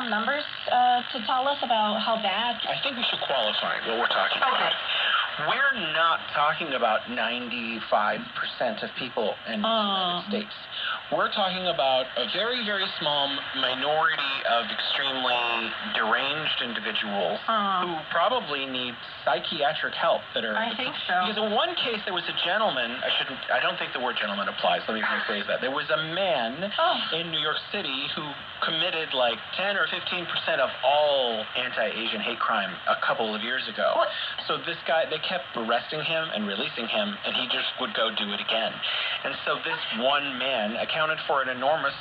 some numbers to tell us about how bad? I think we should qualify what we're talking about. We're not talking about 95% of people in the United States. We're talking about a very, very small minority of extremely deranged individuals who probably need psychiatric help that are... I think so. Because in one case, there was a gentleman, I don't think the word gentleman applies, let me rephrase that. There was a man in New York City who committed like 10 or 15% of all anti-Asian hate crime a couple of years ago. What? So this guy, they kept arresting him and releasing him, and he just would go do it again. And so this one man accounted for an enormous,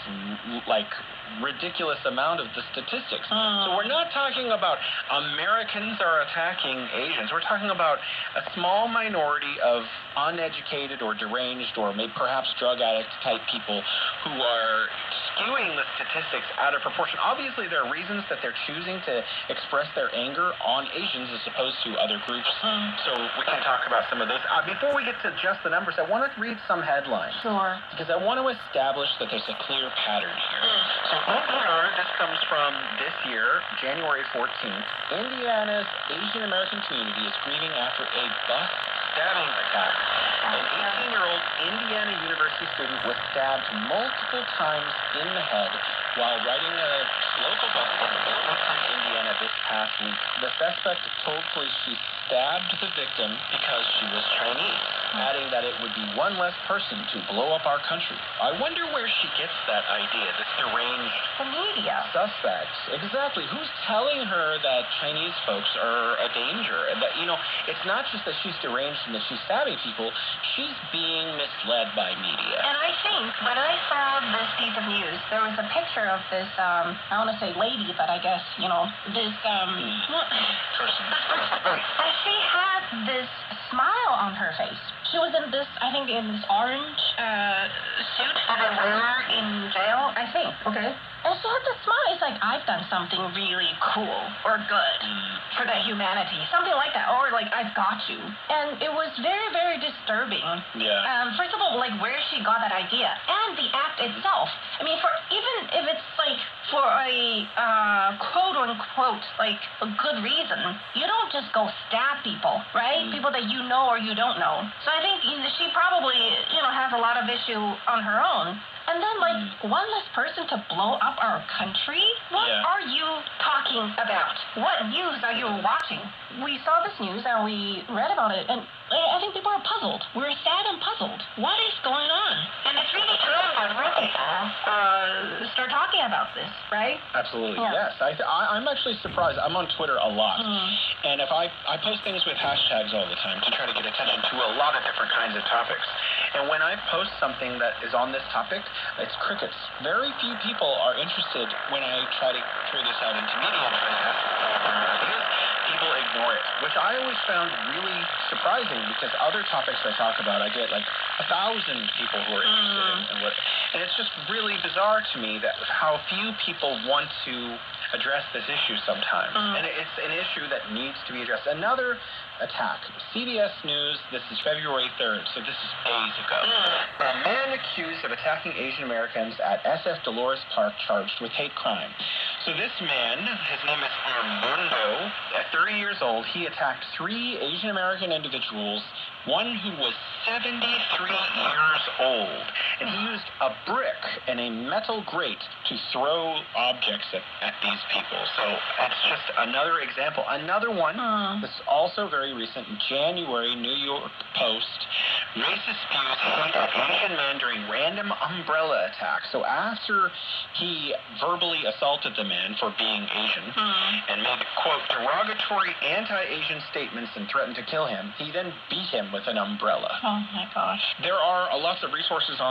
ridiculous amount of the statistics. So we're not talking about Americans are attacking Asians. We're talking about a small minority of uneducated or deranged or maybe perhaps drug addict type people who are skewing the statistics out of proportion. Obviously, there are reasons that they're choosing to express their anger on Asians as opposed to other groups. So we can talk about some of those. Before we get to just the numbers, I want to read some headlines. Sure. Because I want to establish that there's a clear pattern here. So NPR, this comes from this year, January 14th. Indiana's Asian American community is grieving after a bus stabbing attack. An 18-year-old Indiana University student was stabbed multiple times in the head while riding a local bus in Degen, Indiana this past week. The suspect told police she stabbed the victim because she was Chinese, adding that it would be one less person to blow up our country. I wonder where she gets that idea, this deranged suspect. Exactly. Who's telling her that Chinese folks are a danger? And that, it's not just that she's deranged and that she's stabbing people, she's being misled by media. And I think when I saw this piece of news, there was a picture of this, I want to say lady, but I guess, this Person. And she had this smile on her face. She was in this, I think, in this orange suit that they wear in jail, I think. Okay. And she had this smile. It's like, I've done something really cool or good for the humanity. Something like that. Or like, I've got you. And it was very, very disturbing. Yeah. First of all, like, where she got that idea. And the act itself. I mean, even if it's like for a quote-unquote, like, a good reason, you don't just go stab people, right? People that you know or you don't know. So I think she probably, has a lot of issue on her own. And then, one less person to blow up our country? What are you talking about? What news are you watching? We saw this news and we read about it, and I think people are puzzled. We're sad and puzzled. What is going on? And it's really time that we're start talking about this, right? Absolutely, Yeah. yes. I'm actually surprised. I'm on Twitter a lot. And if I post things with hashtags all the time to try to get attention to a lot of different kinds of topics. And when I post something that is on this topic, it's crickets. Very few people are interested when I try to throw this out into media and try to ask ideas. People ignore it, which I always found really surprising because other topics I talk about, I get like 1,000 people who are interested in what, and it's just really bizarre to me that how few people want to address this issue sometimes. And it's an issue that needs to be addressed. Another attack. CBS News, this is February 3rd, so this is days ago. A man accused of attacking Asian Americans at SF Dolores Park charged with hate crime. So this man, his name is Armando, at 30 years old, he attacked 3 Asian American individuals, one who was 73 years old, and he used a brick and a metal grate to throw objects at these people. So that's just another example. Another one, this is also very recent, January, New York Post, racist spews hate at Asian man during random umbrella attack. So after he verbally assaulted the man for being Asian and made, quote, derogatory anti-Asian statements and threatened to kill him, he then beat him with an umbrella. Oh, my gosh. There are lots of resources on